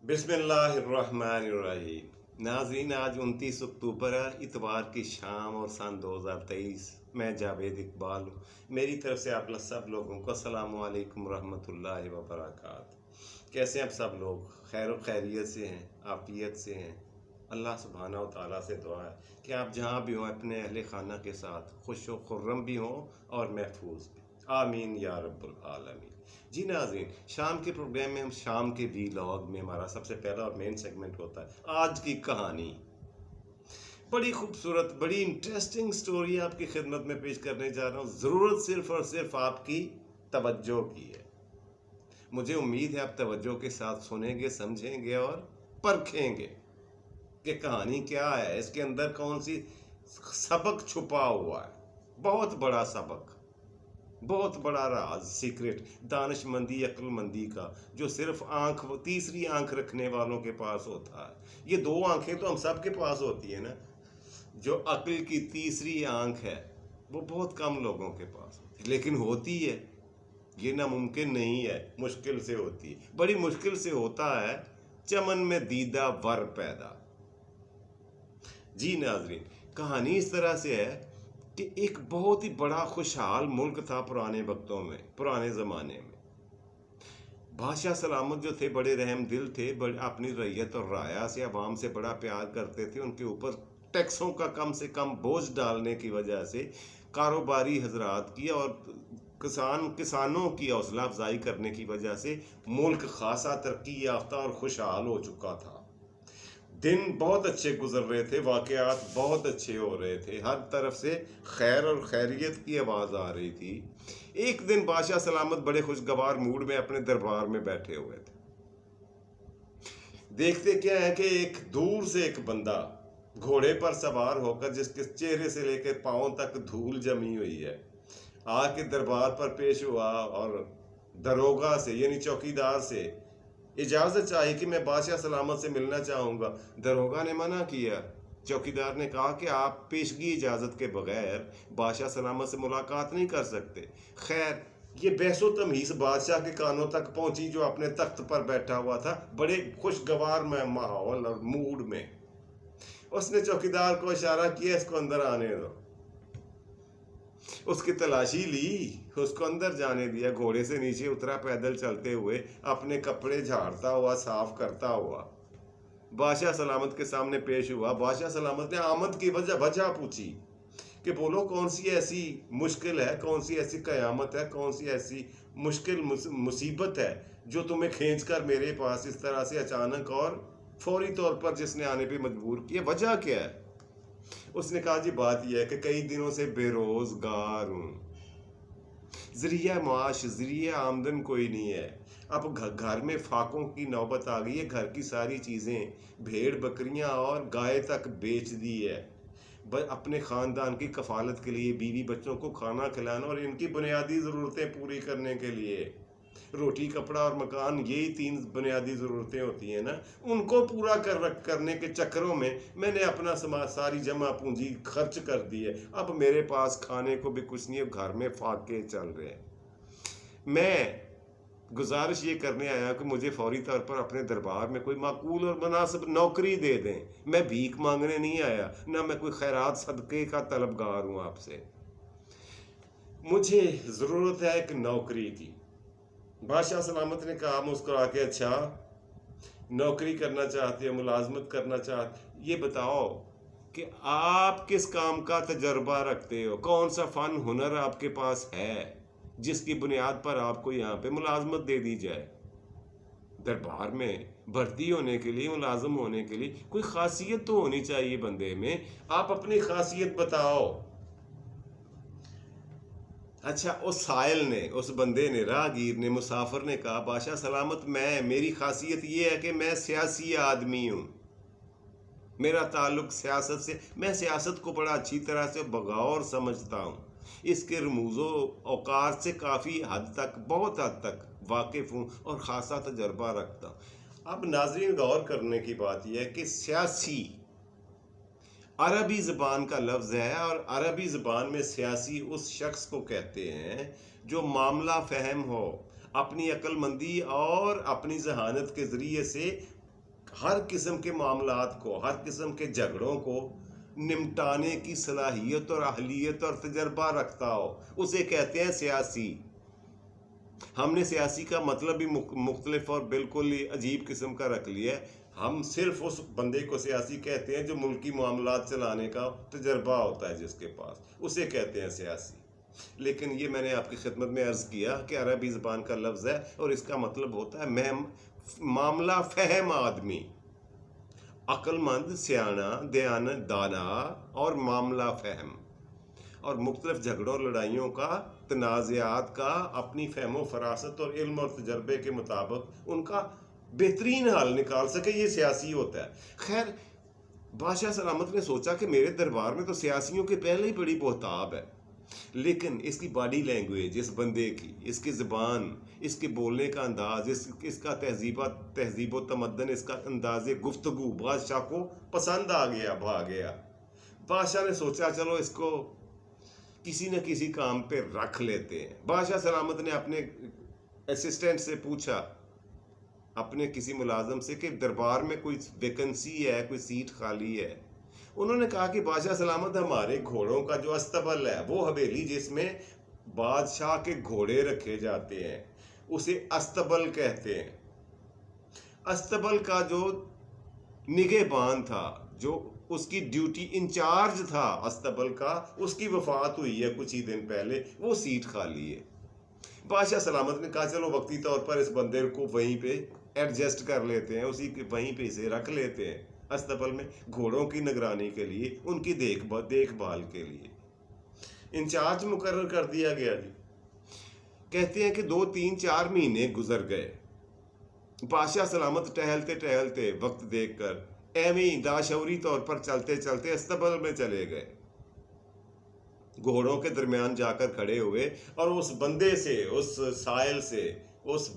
बिस्मिल्लाहिर्रहमानिर्रहीम। नाज़रीन, आज 29 अक्टूबर है, इतवार की शाम और सन 2023। मैं जावेद इकबाल हूँ। मेरी तरफ से आप सब लोगों को अस्सलामु अलैकुम रहमतुल्लाहि व बरकातहू। कैसे हैं आप सब लोग? खैर व खैरियत से हैं, आफियत से हैं। अल्लाह सुब्हानहू व तआला से दुआ है कि आप जहाँ भी हों अपने अहले खाना के साथ खुश व खुर्रम भी हों और महफूज भी। आमीन या रब्बुल आलमीन। जी नाज़रीन, शाम के प्रोग्राम में हम शाम के वीलॉग में हमारा सबसे पहला और मेन सेगमेंट होता है आज की कहानी। बड़ी खूबसूरत, बड़ी इंटरेस्टिंग स्टोरी आपकी खिदमत में पेश करने जा रहा हूँ। ज़रूरत सिर्फ और सिर्फ आपकी तवज्जो की है। मुझे उम्मीद है आप तवज्जो के साथ सुनेंगे, समझेंगे और परखेंगे कि कहानी क्या है, इसके अंदर कौन सी सबक छुपा हुआ है। बहुत बड़ा सबक, बहुत बड़ा राज, सीक्रेट, दानिशमंदी, अक्लमंदी का, जो सिर्फ तीसरी आंख रखने वालों के पास होता है। ये दो आंखें तो हम सब के पास होती है ना। जो अक्ल की तीसरी आंख है वो बहुत कम लोगों के पास होती है, लेकिन होती है। ये नामुमकिन नहीं है, मुश्किल से होती है। बड़ी मुश्किल से होता है चमन में दीदा वर पैदा। जी नाजरीन, कहानी इस तरह से है कि एक बहुत ही बड़ा खुशहाल मुल्क था पुराने वक्तों में, पुराने ज़माने में। बादशाह सलामत जो थे बड़े रहम दिल थे, बड़े अपनी रैयत और राया से, अवाम से बड़ा प्यार करते थे। उनके ऊपर टैक्सों का कम से कम बोझ डालने की वजह से कारोबारी हजरात की और किसानों की हौसला अफजाई करने की वजह से मुल्क खासा तरक्की याफ्ता और खुशहाल हो चुका था। दिन बहुत अच्छे गुजर रहे थे, वाकयात बहुत अच्छे हो रहे थे, हर तरफ से खैर और खैरियत की आवाज़ आ रही थी। एक दिन बादशाह सलामत बड़े खुशगवार मूड में अपने दरबार में बैठे हुए थे। देखते क्या है कि एक दूर से एक बंदा घोड़े पर सवार होकर, जिसके चेहरे से लेकर पांव तक धूल जमी हुई है, आके दरबार पर पेश हुआ और दरोगा से यानी चौकीदार से इजाज़त चाहिए कि मैं बादशाह सलामत से मिलना चाहूँगा। दरोगा ने मना किया। चौकीदार ने कहा कि आप पेशगी इजाज़त के बगैर बादशाह सलामत से मुलाकात नहीं कर सकते। खैर, ये बहसो तमीज़ बादशाह के कानों तक पहुंची, जो अपने तख्त पर बैठा हुआ था बड़े खुशगवार माहौल और मूड में। उसने चौकीदार को इशारा किया, इसको अंदर आने दो। उसकी तलाशी ली, उसको अंदर जाने दिया। घोड़े से नीचे उतरा, पैदल चलते हुए, अपने कपड़े झाड़ता हुआ, साफ करता हुआ बादशाह सलामत के सामने पेश हुआ। बादशाह सलामत ने आमद की वजह पूछी कि बोलो, कौन सी ऐसी मुश्किल है, कौन सी ऐसी कयामत है, कौन सी ऐसी मुश्किल मुसीबत है जो तुम्हें खींच कर मेरे पास इस तरह से अचानक और फौरी तौर पर जिसने आने पे मजबूर किया, वजह क्या है? उसने कहा, जी बात यह है कि कई दिनों से बेरोजगार हूँ, जरिया माश, जरिया आमदन कोई नहीं है। अब घर में फाकों की नौबत आ गई है। घर की सारी चीज़ें, भेड़ बकरियां और गाय तक बेच दी है। अपने ख़ानदान की कफालत के लिए, बीवी बच्चों को खाना खिलाना और इनकी बुनियादी ज़रूरतें पूरी करने के लिए, रोटी कपड़ा और मकान, यही 3 बुनियादी ज़रूरतें होती हैं ना, उनको पूरा करने के चक्करों में मैंने अपना सारी जमा पूंजी खर्च कर दी है। अब मेरे पास खाने को भी कुछ नहीं है, घर में फाके चल रहे हैं। मैं गुजारिश ये करने आया कि मुझे फौरी तौर पर अपने दरबार में कोई माकूल और मुनासिब नौकरी दे दें। मैं भीख मांगने नहीं आया, ना मैं कोई खैरात सदक़े का तलबगार हूँ आपसे। मुझे ज़रूरत है एक नौकरी की। बादशाह सलामत ने कहा मुस्कुरा के, अच्छा नौकरी करना चाहते हो, मुलाजमत करना चाहते, ये बताओ कि आप किस काम का तजर्बा रखते हो, कौन सा फ़न हुनर आपके पास है जिसकी बुनियाद पर आपको यहाँ पे मुलाजमत दे दी जाए। दरबार में भर्ती होने के लिए, मुलाजम होने के लिए कोई खासियत तो होनी चाहिए बंदे में। आप अपनी खासियत बताओ। अच्छा, उस साइल ने, उस बंदे ने, राहगीर ने, मुसाफिर ने कहा, बादशाह सलामत, मेरी खासियत ये है कि मैं सियासी आदमी हूँ, मेरा ताल्लुक सियासत से, मैं सियासत को बड़ा अच्छी तरह से बगौर समझता हूँ, इसके रमूज़ो औकात से काफ़ी हद तक, बहुत हद तक वाकिफ़ हूँ और ख़ासा तजर्बा रखता हूँ। अब नाज़रीन, गौर करने की बात यह है कि सियासी अरबी ज़बान का लफ्ज़ है और अरबी ज़बान में सियासी उस शख्स को कहते हैं जो मामला फ़हम हो, अपनी अक्लमंदी और अपनी जहानत के ज़रिए से हर किस्म के मामलात को, हर किस्म के झगड़ों को निपटाने की सलाहियत और अहलियत और तजर्बा रखता हो, उसे कहते हैं सियासी। हमने सियासी का मतलब भी मुख्तलिफ और बिल्कुल ही अजीब किस्म का रख लिया है। हम सिर्फ उस बंदे को सियासी कहते हैं जो मुल्की मामलात चलाने का तजर्बा होता है जिसके पास, उसे कहते हैं सियासी। लेकिन ये मैंने आपकी खिदमत में अर्ज़ किया कि अरबी ज़बान का लफ्ज़ है और इसका मतलब होता है मामला फहम आदमी, अक्लमंद, सियाना, दयानत, दाना और मामला फहम। और मुख्तलिफ झगड़ों और लड़ाइयों का, तनाज़ात का अपनी फहमो फरासत और इल्म और तजर्बे के मुताबिक उनका बेहतरीन हल निकाल सके, ये सियासी होता है। खैर, बादशाह सलामत ने सोचा कि मेरे दरबार में तो सियासियों के पहले ही बड़ी बहुताब है, लेकिन इसकी बॉडी लैंग्वेज, इस बंदे की, इसकी ज़बान, इसके बोलने का अंदाज, इसका तहजीब व तमद्दन, इसका अंदाज़ गुफ्तगू बादशाह को पसंद आ गया, भा गया। बादशाह ने सोचा चलो इसको किसी न किसी काम पे रख लेते हैं। बादशाह सलामत ने अपने असिस्टेंट से पूछा, अपने किसी मुलाजम से, कि दरबार में कोई वैकेंसी है, कोई सीट खाली है। उन्होंने कहा कि बादशाह सलामत, हमारे घोड़ों का जो अस्तबल है, वो हवेली जिसमें बादशाह के घोड़े रखे जाते हैं, उसे अस्तबल कहते हैं। अस्तबल का जो निगहबान था, जो उसकी ड्यूटी इंचार्ज था अस्तबल का, उसकी वफात हुई है कुछ ही दिन पहले, वो सीट खाली है। बादशाह सलामत ने कहा चलो वक्ती तौर पर इस बंदे को वहीं पे एडजस्ट कर लेते हैं, उसी के वहीं पे इसे रख लेते हैं अस्तबल में, घोड़ों की निगरानी के लिए, उनकी देखभाल के लिए इंचार्ज मुकर्रर कर दिया गया जी। कहते हैं कि 2-3-4 महीने गुजर गए। बादशाह सलामत टहलते टहलते वक्त देखकर एवं लाशौरी तौर पर चलते चलते अस्तबल में चले गए, घोड़ों के दरमियान जाकर खड़े हुए और उस बंदे से, उस साइल से, उस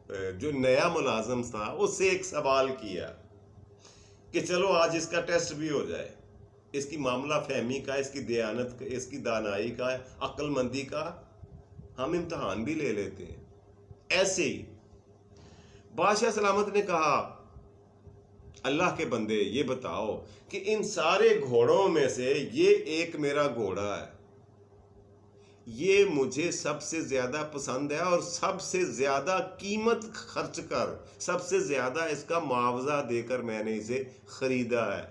जो नया मुलाजम था, उससे एक सवाल किया कि चलो आज इसका टेस्ट भी हो जाए, इसकी मामला फहमी का, इसकी दयानत का, इसकी दानाई का, अक्लमंदी का हम इम्तहान भी ले लेते हैं। ऐसे ही बादशाह सलामत ने कहा, अल्लाह के बंदे ये बताओ कि इन सारे घोड़ों में से ये एक मेरा घोड़ा है, ये मुझे सबसे ज़्यादा पसंद है और सबसे ज़्यादा कीमत खर्च कर, सबसे ज़्यादा इसका मुआवजा देकर मैंने इसे ख़रीदा है।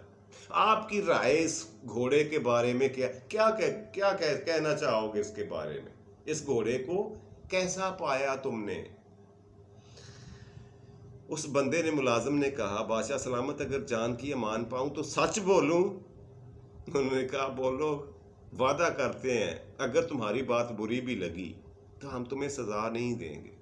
आपकी राय इस घोड़े के बारे में क्या कहना चाहोगे इसके बारे में? इस घोड़े को कैसा पाया तुमने? उस बंदे ने, मुलाजिम ने कहा, बादशाह सलामत अगर जान की अमान पाऊँ तो सच बोलूँ? उन्होंने कहा बोलो, वादा करते हैं अगर तुम्हारी बात बुरी भी लगी तो हम तुम्हें सजा नहीं देंगे।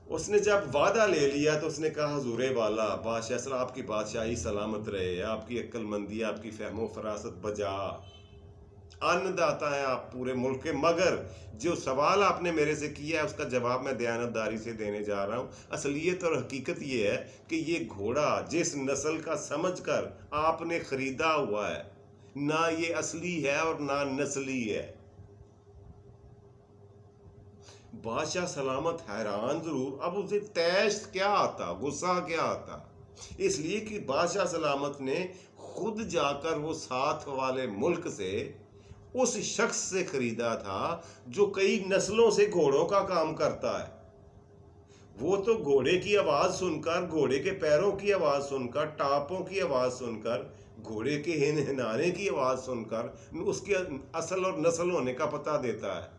उसने जब वादा ले लिया तो उसने कहा, हुजूरे वाला बादशाह सलाम, आपकी बादशाही सलामत रहे, आपकी अक्लमंदी, आपकी फहमो फरासत बजा, अन्नदाता है आप पूरे मुल्क के, मगर जो सवाल आपने मेरे से किया है उसका जवाब मैं दयानतदारी से देने जा रहा हूँ। असलियत और हकीकत ये है कि ये घोड़ा जिस नस्ल का समझकर आपने खरीदा हुआ है, ना ये असली है और ना नस्ली है। बादशाह सलामत हैरान जरूर, अब उसे तैश क्या आता, गुस्सा क्या आता, इसलिए कि बादशाह सलामत ने खुद जाकर वो साथ वाले मुल्क से उस शख्स से खरीदा था जो कई नस्लों से घोड़ों का काम करता है। वो तो घोड़े की आवाज़ सुनकर, घोड़े के पैरों की आवाज़ सुनकर, टापों की आवाज़ सुनकर, घोड़े के हिनहिनाने की आवाज़ सुनकर उसके असल और नस्ल होने का पता देता है।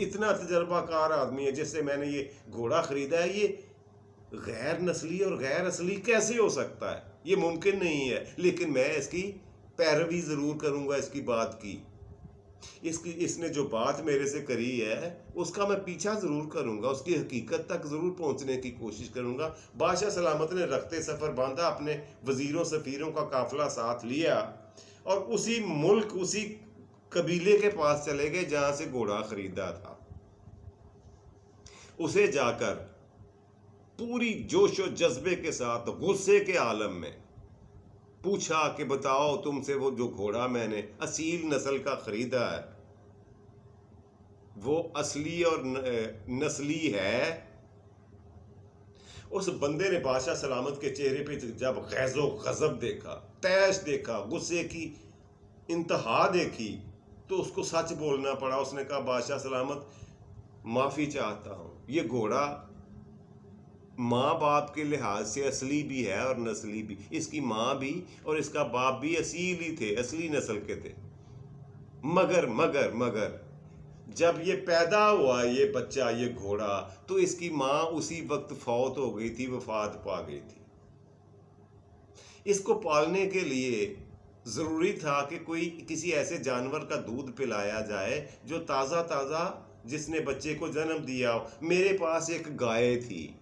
इतना तजर्बाकार आदमी है जिससे मैंने ये घोड़ा ख़रीदा है, ये गैर नस्ली और गैर असली कैसे हो सकता है? ये मुमकिन नहीं है, लेकिन मैं इसकी पैरवी ज़रूर करूँगा, इसकी बात की, इसने जो बात मेरे से करी है उसका मैं पीछा ज़रूर करूँगा, उसकी हकीकत तक ज़रूर पहुँचने की कोशिश करूँगा। बादशाह सलामत ने रखते सफ़र बांधा, अपने वज़ीरों सफ़ीरों का काफ़िला साथ लिया और उसी मुल्क, उसी कबीले के पास चले गए जहाँ से घोड़ा ख़रीदा था। उसे जाकर पूरी जोश और जज्बे के साथ, गुस्से के आलम में पूछा कि बताओ तुमसे वो जो घोड़ा मैंने असील नस्ल का ख़रीदा है, वो असली और नस्ली है? उस बंदे ने बादशाह सलामत के चेहरे पे जब गैज़ो गज़ब देखा, तैश देखा, गुस्से की इंतहा देखी, तो उसको सच बोलना पड़ा। उसने कहा बादशाह सलामत माफ़ी चाहता हूँ, ये घोड़ा माँ बाप के लिहाज से असली भी है और नस्ली भी। इसकी माँ भी और इसका बाप भी असीली थे, असली नस्ल के थे। मगर मगर मगर जब ये पैदा हुआ, ये बच्चा, ये घोड़ा, तो इसकी माँ उसी वक्त फौत हो गई थी, वफात पा गई थी। इसको पालने के लिए ज़रूरी था कि कोई किसी ऐसे जानवर का दूध पिलाया जाए जो ताज़ा ताज़ा, जिसने बच्चे को जन्म दिया हो। मेरे पास एक गाय थी,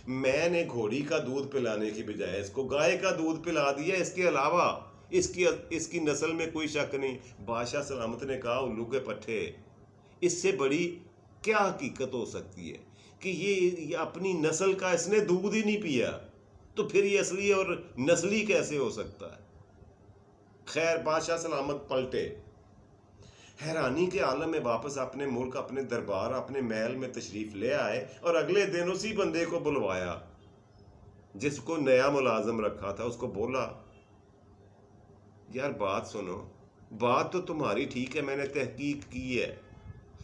मैंने घोड़ी का दूध पिलाने की बजाय इसको गाय का दूध पिला दिया। इसके अलावा इसकी नस्ल में कोई शक नहीं। बादशाह सलामत ने कहा उल्लू के पट्टे, इससे बड़ी क्या हकीकत हो सकती है कि ये अपनी नस्ल का इसने दूध ही नहीं पिया, तो फिर ये असली और नस्ली कैसे हो सकता है। खैर, बादशाह सलामत पलटे, हैरानी के आलम में वापस अपने मुल्क, अपने दरबार, अपने महल में तशरीफ ले आए और अगले दिन उसी बंदे को बुलवाया जिसको नया मुलाजम रखा था। उसको बोला, यार बात सुनो, बात तो तुम्हारी ठीक है, मैंने तहकीक की है,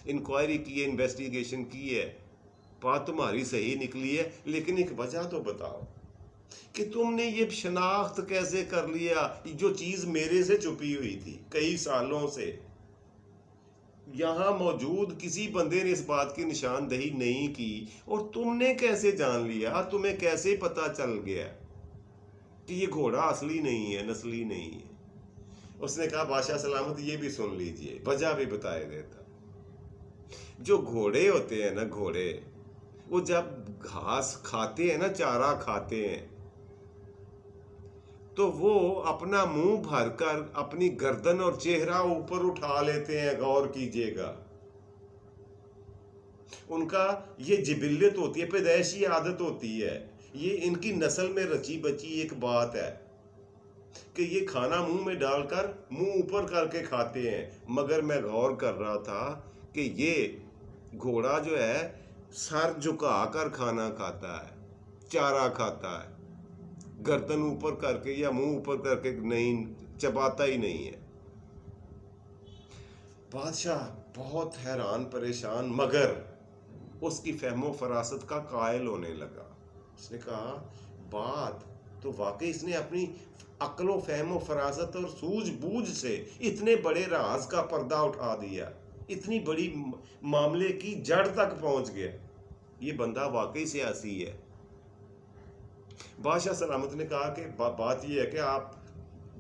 इंक्वायरी की है, इन्वेस्टिगेशन की है, बात तुम्हारी सही निकली है, लेकिन एक वजह तो बताओ कि तुमने ये शनाख्त कैसे कर लिया जो चीज़ मेरे से छुपी हुई थी कई सालों से। यहाँ मौजूद किसी बंदे ने इस बात की निशानदही नहीं की, और तुमने कैसे जान लिया, तुम्हें कैसे पता चल गया कि ये घोड़ा असली नहीं है, नस्ली नहीं है। उसने कहा बादशाह सलामत ये भी सुन लीजिए, वजह भी बताए देता। जो घोड़े होते हैं ना, घोड़े, वो जब घास खाते हैं ना, चारा खाते हैं, तो वो अपना मुंह भरकर अपनी गर्दन और चेहरा ऊपर उठा लेते हैं। गौर कीजिएगा, उनका ये जिबिल्लत होती है, पैदाइशी आदत होती है, ये इनकी नस्ल में रची बची एक बात है कि ये खाना मुंह में डालकर मुंह ऊपर करके खाते हैं। मगर मैं गौर कर रहा था कि ये घोड़ा जो है सर झुका कर खाना खाता है, चारा खाता है, गर्दन ऊपर करके या मुंह ऊपर करके नहीं, चबाता ही नहीं है। बादशाह बहुत हैरान परेशान, मगर उसकी फहमो फरासत का कायल होने लगा। उसने कहा बात तो वाकई इसने अपनी अक्लो फहमो फरासत और सूझबूझ से इतने बड़े राज का पर्दा उठा दिया, इतनी बड़ी मामले की जड़ तक पहुंच गया। ये बंदा वाकई सियासी है। बादशाह सलामत ने कहा कि बात यह है कि आप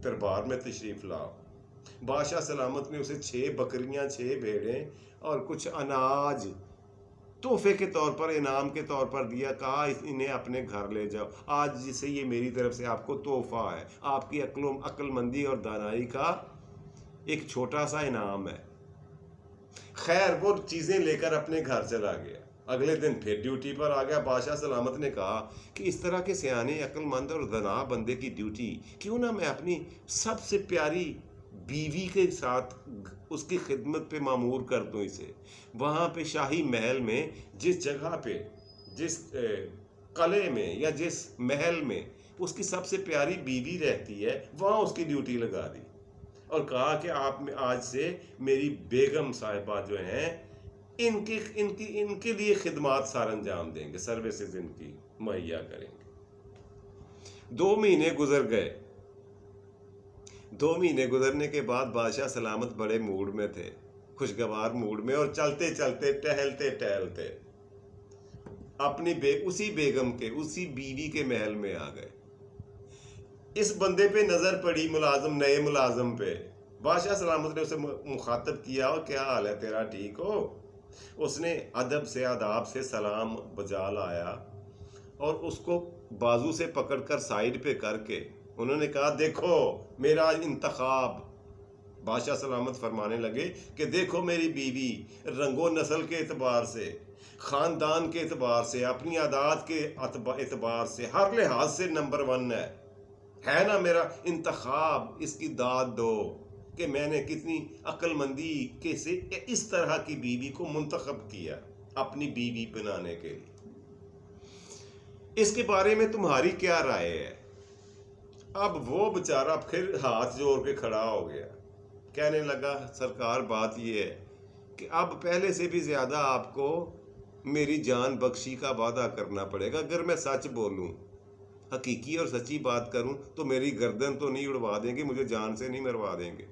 दरबार में तशरीफ़ लाओ। बादशाह सलामत ने उसे 6 बकरियां, 6 भेड़ें और कुछ अनाज तोहफे के तौर पर, इनाम के तौर पर दिया। कहा इन्हें अपने घर ले जाओ, आज जिसे ये मेरी तरफ से आपको तोहफा है, आपकी अक्लमंदी और दानाई का एक छोटा सा इनाम है। खैर, वो चीज़ें लेकर अपने घर चला गया। अगले दिन फिर ड्यूटी पर आ गया। बादशाह सलामत ने कहा कि इस तरह के सियाने, अक्लमंद और दना बंदे की ड्यूटी क्यों ना मैं अपनी सबसे प्यारी बीवी के साथ उसकी खिदमत पे मामूर कर दूं इसे। वहाँ पे शाही महल में जिस जगह पे, जिस कले में या जिस महल में उसकी सबसे प्यारी बीवी रहती है, वहाँ उसकी ड्यूटी लगा दी और कहा कि आप आज से मेरी बेगम साहिबा जो हैं इनके लिए खिदमात सार अंजाम देंगे, सर्विसेज इनकी मुहैया करेंगे। 2 महीने गुजर गए। 2 महीने गुजरने के बाद बादशाह सलामत बड़े मूड में थे, खुशगवार मूड में, और चलते चलते, टहलते टहलते अपनी उसी बेगम के, उसी बीवी के महल में आ गए। इस बंदे पे नजर पड़ी, मुलाजम, नए मुलाजम पे। बादशाह सलामत ने उसे मुखातब किया, और क्या हाल है तेरा, ठीक हो? उसने अदब से, आदाब से सलाम बजा लाया और उसको बाजू से पकड़कर साइड पे करके उन्होंने कहा देखो मेरा इंतखाब। बादशाह सलामत फरमाने लगे कि देखो मेरी बीवी रंगो नस्ल के एतबार से, ख़ानदान के एतबार से, अपनी आदात के एतबार से, हर लिहाज से नंबर 1 है ना मेरा इंतखाब। इसकी दाद दो कि मैंने कितनी अक्लमंदी के से इस तरह की बीवी को मुंतखब किया अपनी बीवी बनाने के लिए। इसके बारे में तुम्हारी क्या राय है? अब वो बेचारा फिर हाथ जोड़ के खड़ा हो गया, कहने लगा सरकार बात ये है कि अब पहले से भी ज़्यादा आपको मेरी जान बख्शी का वादा करना पड़ेगा। अगर मैं सच बोलूं, हकीकी और सच्ची बात करूं, तो मेरी गर्दन तो नहीं उड़वा देंगे, मुझे जान से नहीं मरवा देंगे।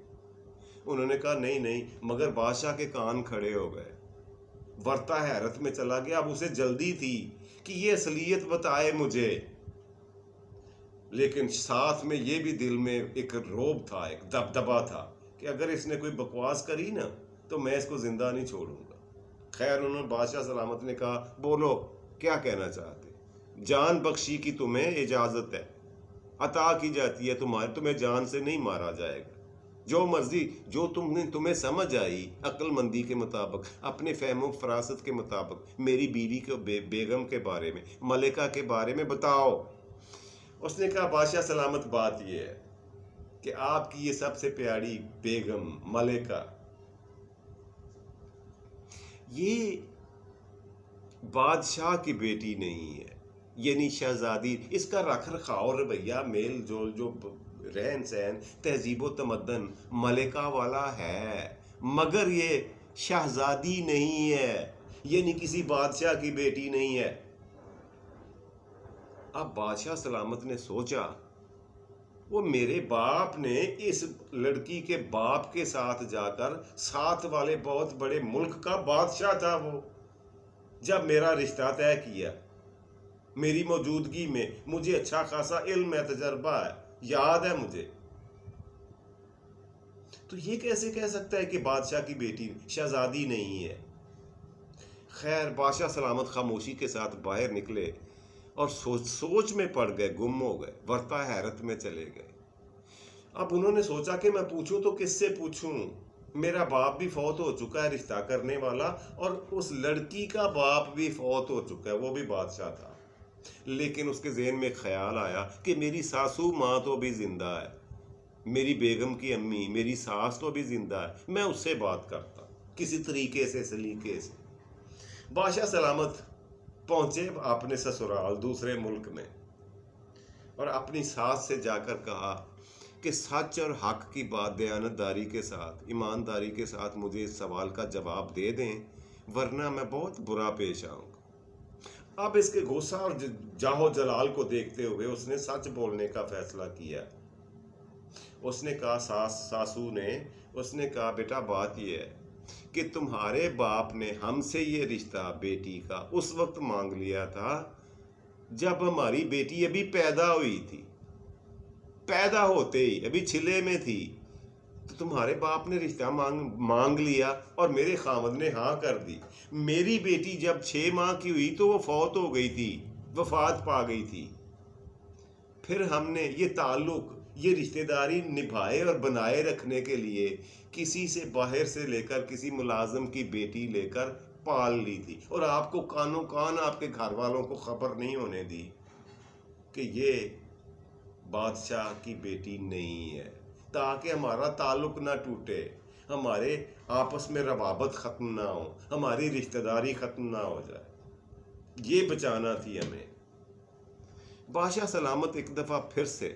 उन्होंने कहा नहीं नहीं, मगर बादशाह के कान खड़े हो गए। वर्ता हैरत में चला गया। अब उसे जल्दी थी कि ये असलियत बताए मुझे, लेकिन साथ में ये भी दिल में एक रोब था, एक दबदबा था कि अगर इसने कोई बकवास करी ना तो मैं इसको जिंदा नहीं छोड़ूंगा। खैर, उन्होंने बादशाह सलामत ने कहा बोलो क्या कहना चाहते? जान बख्शी की तुम्हें इजाजत है, अता की जाती है, तुम्हें जान से नहीं मारा जाएगा। जो मर्जी, जो तुम्हें समझ आई अक्लमंदी के मुताबिक, अपने फहमो फरासत के मुताबिक, मेरी बीवी के बेगम के बारे में, मलिका के बारे में बताओ। उसने कहा बादशाह सलामत बात यह है कि आपकी ये सबसे प्यारी बेगम मलिका, ये बादशाह की बेटी नहीं है, यानी शहजादी। इसका रख रखाव, रवैया, मेल जोल, जो रहन सहन, तहजीब व तमद्दन मलिका वाला है, मगर ये शहजादी नहीं है, यानी किसी बादशाह की बेटी नहीं है। अब बादशाह सलामत ने सोचा, वो मेरे बाप ने इस लड़की के बाप के साथ जाकर, साथ वाले बहुत बड़े मुल्क का बादशाह था वो, जब मेरा रिश्ता तय किया, मेरी मौजूदगी में, मुझे अच्छा खासा इल्म है, तजर्बा है, याद है मुझे, तो ये कैसे कह सकता है कि बादशाह की बेटी शहजादी नहीं है? खैर, बादशाह सलामत खामोशी के साथ बाहर निकले और सोच में पड़ गए, गुम हो गए, वर्ता हैरत में चले गए। अब उन्होंने सोचा कि मैं पूछूं तो किससे पूछूं? मेरा बाप भी फौत हो चुका है, रिश्ता करने वाला, और उस लड़की का बाप भी फौत हो चुका है, वो भी बादशाह था। लेकिन उसके ज़हन में ख्याल आया कि मेरी सासू माँ तो भी जिंदा है, मेरी बेगम की अम्मी, मेरी सास तो भी जिंदा है, मैं उससे बात करता किसी तरीके से, सलीके से। बादशाह सलामत पहुंचे अपने ससुराल दूसरे मुल्क में, और अपनी सास से जाकर कहा कि सच और हक की बात दयानतदारी के साथ, ईमानदारी के साथ मुझे इस सवाल का जवाब दे दें, वरना मैं बहुत बुरा पेश आऊँगा। अब इसके गुस्सा और जाहो जलाल को देखते हुए उसने सच बोलने का फैसला किया। उसने कहा, सासू ने, उसने कहा बेटा बात यह है कि तुम्हारे बाप ने हमसे ये रिश्ता बेटी का उस वक्त मांग लिया था जब हमारी बेटी अभी पैदा हुई थी, पैदा होते ही अभी छिले में थी, तो तुम्हारे बाप ने रिश्ता मांग लिया और मेरे खामद ने हाँ कर दी। मेरी बेटी जब 6 माह की हुई तो वो फौत हो गई थी, वफात पा गई थी। फिर हमने ये ताल्लुक, ये रिश्तेदारी निभाए और बनाए रखने के लिए किसी से बाहर से लेकर, किसी मुलाजिम की बेटी लेकर पाल ली थी, और आपको कानों कान आपके घर वालों को खबर नहीं होने दी कि ये बादशाह की बेटी नहीं है, ताकि हमारा ताल्लुक ना टूटे, हमारे आपस में रवाबत ख़त्म ना हो, हमारी रिश्तेदारी ख़त्म ना हो जाए, ये बचाना थी हमें। बादशाह सलामत एक दफ़ा फिर से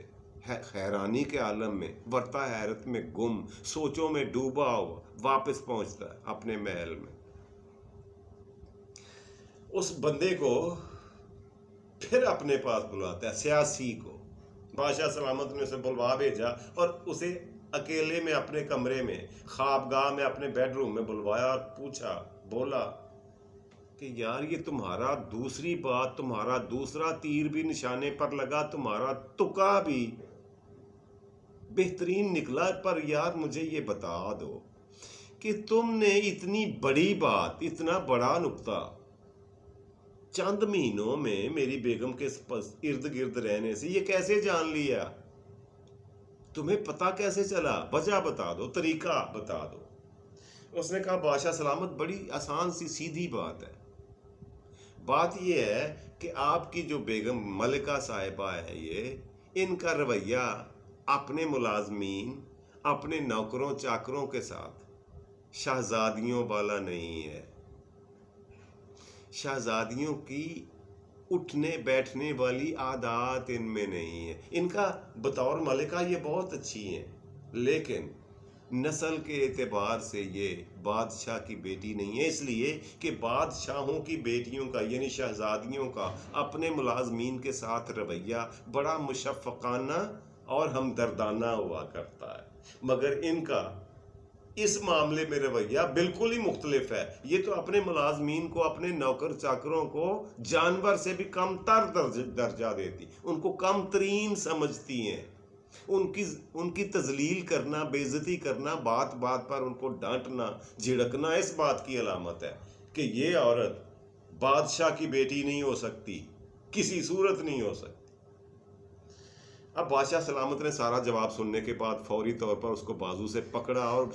हैरानी के आलम में, वर्ता हैरत में गुम, सोचों में डूबा हुआ वापस पहुंचता है अपने महल में। उस बंदे को फिर अपने पास बुलाता है, सियासी को। बादशाह सलामत ने उसे बुलवा भेजा और उसे अकेले में अपने कमरे में, ख्वाबगाह में, अपने बेडरूम में बुलवाया और पूछा, बोला कि यार ये तुम्हारा दूसरी बात, तुम्हारा दूसरा तीर भी निशाने पर लगा, तुम्हारा तुका भी बेहतरीन निकला, पर यार मुझे ये बता दो कि तुमने इतनी बड़ी बात, इतना बड़ा नुक्ता चंद महीनों में मेरी बेगम के इर्द गिर्द रहने से ये कैसे जान लिया? तुम्हें पता कैसे चला? वजह बता दो, तरीका बता दो। उसने कहा बादशाह सलामत, बड़ी आसान सी सीधी बात है। बात यह है कि आपकी जो बेगम मलिका साहिबा है, ये इनका रवैया अपने मुलाजमीन, अपने नौकरों चाकरों के साथ शहजादियों वाला नहीं है। शहजादियों की उठने बैठने वाली आदत इनमें नहीं है। इनका बतौर मलिका ये बहुत अच्छी हैं, लेकिन नस्ल के एतबार से ये बादशाह की बेटी नहीं है, इसलिए कि बादशाहों की बेटियों का यानी शहजादियों का अपने मुलाजमीन के साथ रवैया बड़ा मुशफ़क़ाना और हमदर्दाना हुआ करता है, मगर इनका इस मामले में रवैया बिल्कुल ही मुख्तलिफ है। ये तो अपने मुलाजमीन को, अपने नौकर चाकरों को जानवर से भी कम तर दर्जा देती, उनको कम तरीन समझती हैं। उनकी तजलील करना, बेइज्जती करना, बात बात पर उनको डांटना, झिड़कना इस बात की अलामत है कि ये औरत बादशाह की बेटी नहीं हो सकती, किसी सूरत नहीं हो सकती। अब बादशाह सलामत ने सारा जवाब सुनने के बाद फौरी तौर पर उसको बाजू से पकड़ा और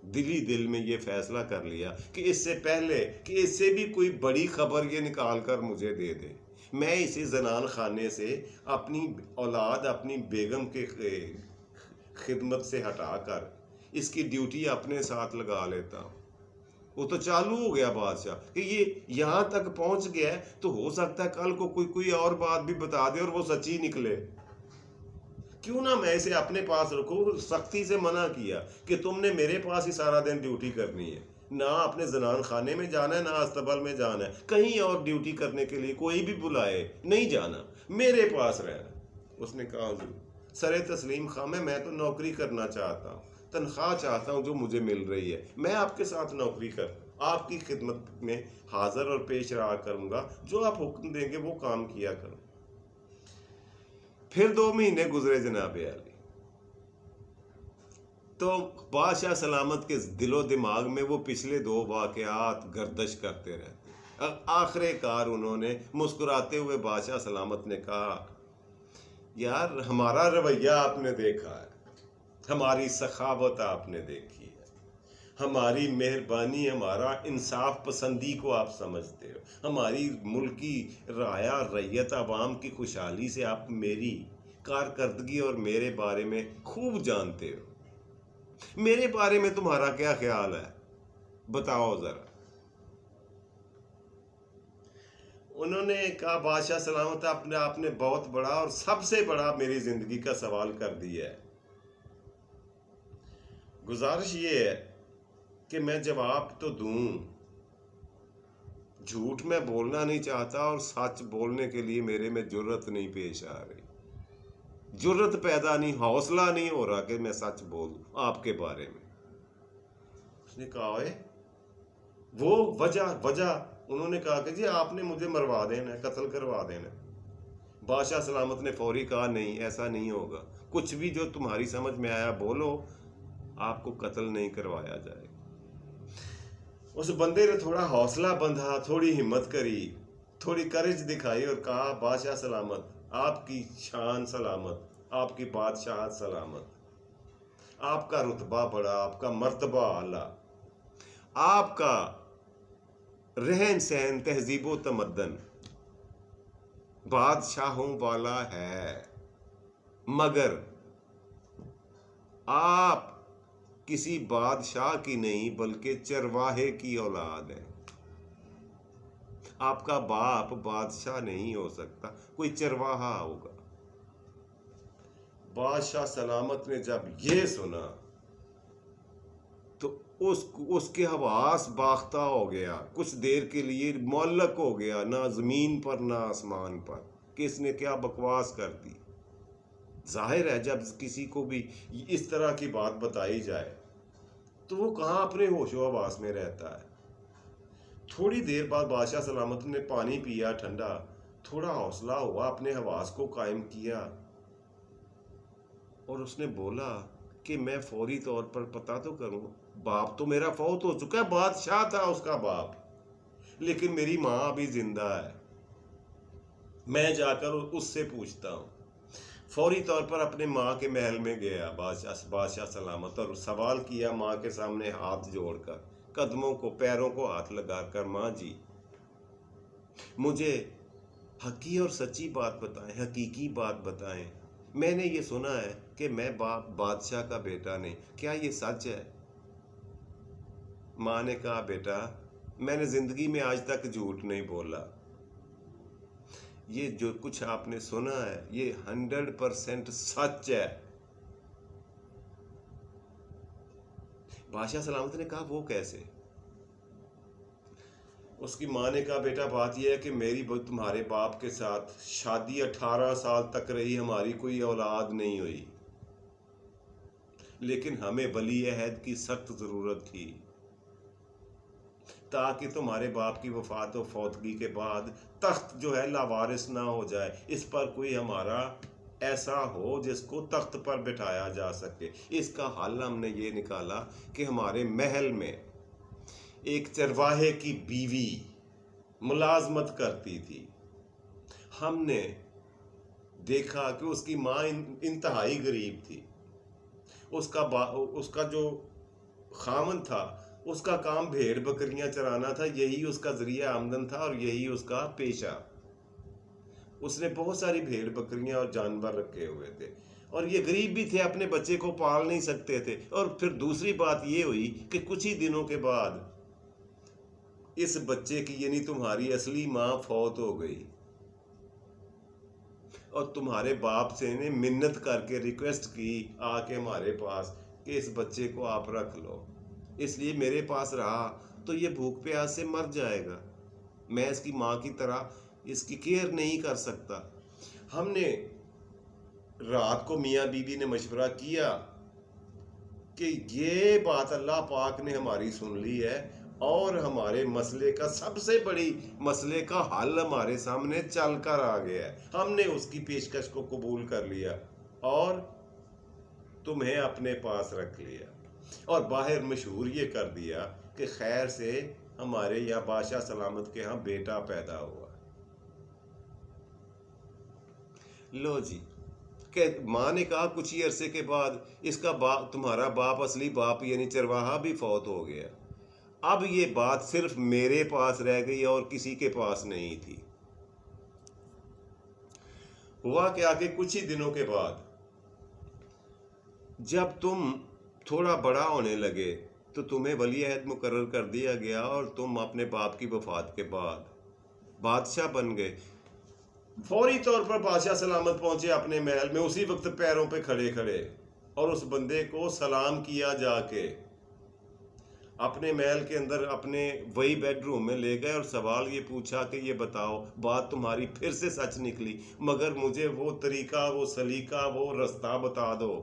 दिली दिल में ये फैसला कर लिया कि इससे पहले कि इससे भी कोई बड़ी खबर ये निकाल कर मुझे दे दे, मैं इसे जनान खाने से अपनी औलाद, अपनी बेगम के खिदमत से हटाकर इसकी ड्यूटी अपने साथ लगा लेता हूँ। वो तो चालू हो गया बादशाह कि ये यहाँ तक पहुँच गया है, तो हो सकता है कल को कोई और बात भी बता दे और वो सच्ची निकले। क्यों ना मैं इसे अपने पास रखूं। सख्ती से मना किया कि तुमने मेरे पास ही सारा दिन ड्यूटी करनी है, ना अपने जनान खाने में जाना है, ना अस्तबल में जाना है, कहीं और ड्यूटी करने के लिए कोई भी बुलाए नहीं जाना, मेरे पास रहना। उसने कहा हुजूर सरे तस्लीम खां, मैं तो नौकरी करना चाहता हूँ, तनख्वाह चाहता हूँ जो मुझे मिल रही है, मैं आपके साथ नौकरी कर आपकी खिदमत में हाजिर और पेश रहा करूँगा, जो आप हुक्म देंगे वो काम किया करूँ। फिर 2 महीने गुजरे जनाब अली, तो बादशाह सलामत के दिलो दिमाग में वो पिछले 2 वाक़यात गर्दश करते रहते। आखिरकार उन्होंने मुस्कुराते हुए बादशाह सलामत ने कहा, यार हमारा रवैया आपने देखा है, हमारी सखावत आपने देखी है, हमारी मेहरबानी, हमारा इंसाफ पसंदी को आप समझते हो, हमारी मुल्की राया रैयत आवाम की खुशहाली से आप मेरी कारकर्दगी और मेरे बारे में खूब जानते हो। मेरे बारे में तुम्हारा क्या ख्याल है, बताओ जरा। उन्होंने कहा, बादशाह सलामत अपने आपने बहुत बड़ा और सबसे बड़ा मेरी जिंदगी का सवाल कर दिया है। गुजारिश ये है कि मैं जवाब तो दूं, झूठ मैं बोलना नहीं चाहता और सच बोलने के लिए मेरे में जुर्रत नहीं पेश आ रही, जुर्रत पैदा नहीं, हौसला नहीं हो रहा कि मैं सच बोलूं आपके बारे में। उसने कहा है वो वजह उन्होंने कहा कि जी आपने मुझे मरवा देना, कत्ल करवा देना। बादशाह सलामत ने फौरी कहा, नहीं ऐसा नहीं होगा, कुछ भी जो तुम्हारी समझ में आया बोलो, आपको कत्ल नहीं करवाया जाएगा। उस बंदे ने थोड़ा हौसला बंधा, थोड़ी हिम्मत करी, थोड़ी करेज दिखाई और कहा, बादशाह सलामत, आपकी शान सलामत, आपकी बादशाहत सलामत, आपका रुतबा बड़ा, आपका मर्तबा आला, आपका रहन सहन तहजीबो तमद्दन बादशाहों वाला है, मगर आप किसी बादशाह की नहीं बल्कि चरवाहे की औलाद है। आपका बाप बादशाह नहीं हो सकता, कोई चरवाहा होगा। बादशाह सलामत ने जब ये सुना तो उसके हवास बाख्ता हो गया, कुछ देर के लिए मुअल्लक हो गया, ना जमीन पर ना आसमान पर, कि इसने क्या बकवास कर दी। जाहिर है जब किसी को भी इस तरह की बात बताई जाए तो वो कहाँ अपने होशो हवास में रहता है। थोड़ी देर बाद बादशाह सलामत ने पानी पिया ठंडा, थोड़ा हौसला हुआ, अपने हवास को कायम किया और उसने बोला कि मैं फौरी तौर पर पता तो करूं, बाप तो मेरा फौत हो चुका है, बादशाह था उसका बाप, लेकिन मेरी माँ अभी जिंदा है, मैं जाकर उससे पूछता हूँ। फौरी तौर पर अपने माँ के महल में गया बादशाह सलामत और सवाल किया, माँ के सामने हाथ जोड़कर, कदमों को पैरों को हाथ लगाकर, माँ जी मुझे हकी और सच्ची बात बताएं, हकीकी बात बताएं, मैंने ये सुना है कि मैं बादशाह का बेटा नहीं, क्या ये सच है? माँ ने कहा, बेटा मैंने जिंदगी में आज तक झूठ नहीं बोला, ये जो कुछ आपने सुना है ये 100% सच है। बादशाह सलामत ने कहा वो कैसे? उसकी माँ ने कहा बेटा बात यह है कि मेरी तुम्हारे बाप के साथ शादी 18 साल तक रही, हमारी कोई औलाद नहीं हुई, लेकिन हमें वली अहद की सख्त ज़रूरत थी ताकि तुम्हारे बाप की वफात और फौतगी के बाद तख्त जो है लावारिस ना हो जाए, इस पर कोई हमारा ऐसा हो जिसको तख्त पर बिठाया जा सके। इसका हल हमने ये निकाला कि हमारे महल में एक चरवाहे की बीवी मुलाजमत करती थी। हमने देखा कि उसकी माँ इंतहाई गरीब थी, उसका जो खामन था उसका काम भेड़ बकरियां चराना था, यही उसका जरिया आमदन था और यही उसका पेशा। उसने बहुत सारी भेड़ बकरियां और जानवर रखे हुए थे और ये गरीब भी थे, अपने बच्चे को पाल नहीं सकते थे। और फिर दूसरी बात ये हुई कि कुछ ही दिनों के बाद इस बच्चे की यानी तुम्हारी असली माँ फौत हो गई और तुम्हारे बाप से ने मिन्नत करके रिक्वेस्ट की आके हमारे पास कि इस बच्चे को आप रख लो, इसलिए मेरे पास रहा तो ये भूख प्यास से मर जाएगा, मैं इसकी माँ की तरह इसकी केयर नहीं कर सकता। हमने रात को मियाँ बीबी ने मशवरा किया कि ये बात अल्लाह पाक ने हमारी सुन ली है और हमारे मसले का सबसे बड़ी मसले का हल हमारे सामने चल कर आ गया है। हमने उसकी पेशकश को कबूल कर लिया और तुम्हें अपने पास रख लिया और बाहर मशहूर ये कर दिया कि खैर से हमारे यहाँ बादशाह सलामत के यहाँ बेटा पैदा हुआ। लो जी, के माँ ने कहा कुछ ही अरसे के बाद इसका बाप, तुम्हारा बाप, असली बाप यानी चरवाहा भी फौत हो गया। अब ये बात सिर्फ मेरे पास रह गई और किसी के पास नहीं थी। हुआ क्या कि कुछ ही दिनों के बाद जब तुम थोड़ा बड़ा होने लगे तो तुम्हें वली अहद मुकर्रर कर दिया गया और तुम अपने बाप की वफात के बाद बादशाह बन गए। फौरी तौर पर बादशाह सलामत पहुंचे अपने महल में, उसी वक्त पैरों पे खड़े खड़े, और उस बंदे को सलाम किया जाके अपने महल के अंदर अपने वही बेडरूम में ले गए और सवाल ये पूछा कि ये बताओ, बात तुम्हारी फिर से सच निकली, मगर मुझे वो तरीका, वो सलीका, वो रास्ता बता दो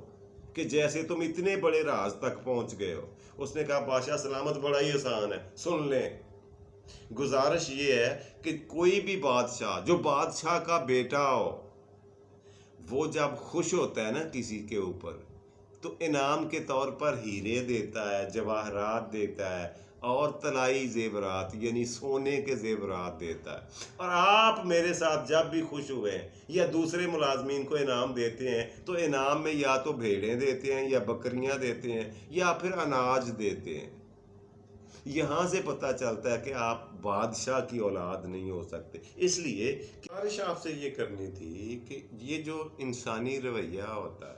कि जैसे तुम इतने बड़े राज तक पहुंच गए हो। उसने कहा बादशाह सलामत बड़ा ही आसान है, सुन लें। गुजारिश ये है कि कोई भी बादशाह जो बादशाह का बेटा हो, वो जब खुश होता है ना किसी के ऊपर, तो इनाम के तौर पर हीरे देता है, जवाहरात देता है और तलाई जेवरात यानी सोने के जेवरात देता है। और आप मेरे साथ जब भी खुश हुए हैं या दूसरे मुलाजमीन को इनाम देते हैं तो इनाम में या तो भेड़ें देते हैं या बकरियां देते हैं या फिर अनाज देते हैं। यहाँ से पता चलता है कि आप बादशाह की औलाद नहीं हो सकते। इसलिए गुजारिश आपसे ये करनी थी कि ये जो इंसानी रवैया होता है,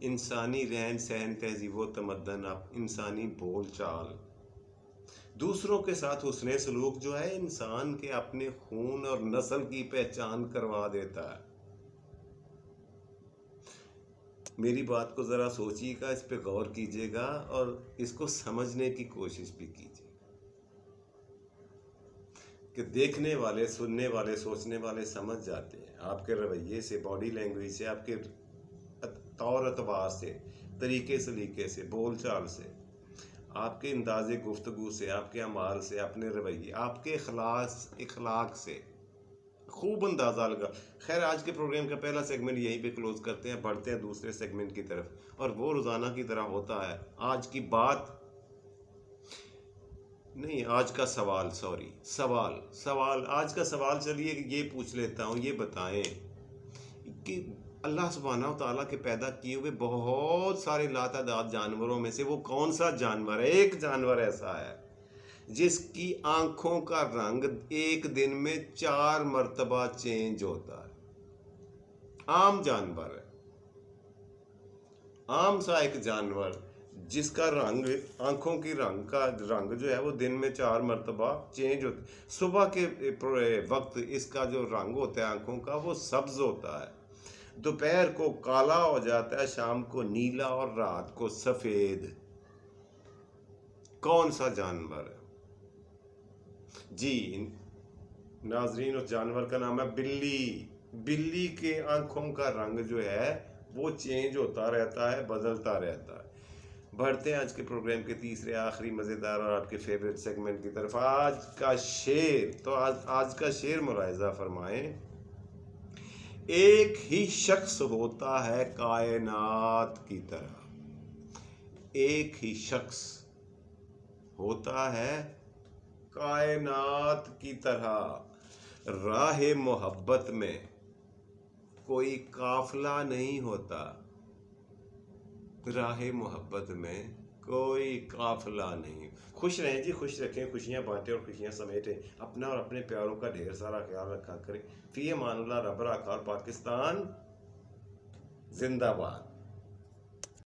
इंसानी रहन सहन, तहजीब व तमद्दन, आप इंसानी बोल चाल, दूसरों के साथ हुस्ने सलूक जो है इंसान के अपने खून और नस्ल की पहचान करवा देता है। मेरी बात को ज़रा सोचिएगा, इस पे गौर कीजिएगा और इसको समझने की कोशिश भी कीजिए कि देखने वाले, सुनने वाले, सोचने वाले समझ जाते हैं आपके रवैये से, बॉडी लैंग्वेज से, आपके तौर अतबार से, तरीके सलीके से, बोल चाल से, आपके अंदाज़े गुफ्तगू से, आपके अमाल से, अपने रवैये, आपके इखलाक से खूब अंदाज़ा लगा। खैर, आज के प्रोग्राम का पहला सेगमेंट यहीं पे क्लोज करते हैं, बढ़ते हैं दूसरे सेगमेंट की तरफ, और वो रोज़ाना की तरह होता है। आज की बात नहीं, आज का सवाल, सवाल आज का सवाल, चलिए ये पूछ लेता हूँ, ये बताएं कि अल्लाह सुब्हानहू तआला के पैदा किए हुए बहुत सारे लातादाद जानवरों में से वो कौन सा जानवर है? एक जानवर ऐसा है जिसकी आंखों का रंग एक दिन में 4 मर्तबा चेंज होता है। आम जानवर है, आम सा एक जानवर जिसका रंग, आंखों की रंग का रंग जो है वो दिन में 4 मरतबा चेंज होता। सुबह के वक्त इसका जो रंग होता है आंखों का वो सब्ज होता है, दोपहर को काला हो जाता है, शाम को नीला और रात को सफेद। कौन सा जानवर है जी नाजरीन? उस जानवर का नाम है बिल्ली। बिल्ली के आंखों का रंग जो है वो चेंज होता रहता है, बदलता रहता है। बढ़ते हैं आज के प्रोग्राम के तीसरे आखिरी मज़ेदार और आपके फेवरेट सेगमेंट की तरफ। आज का शेर, तो आज का शेर मुलाहिजा फरमाएं। एक ही शख्स होता है कायनात की तरह, एक ही शख्स होता है कायनात की तरह। राह मोहब्बत में कोई काफिला नहीं होता, राह मोहब्बत में कोई काफिला नहीं। खुश रहें जी, खुश रखें, खुशियाँ बांटें और खुशियाँ समेटें। अपना और अपने प्यारों का ढेर सारा ख्याल रखा करें। फी अमानुल्लाह, रब राखा और पाकिस्तान जिंदाबाद।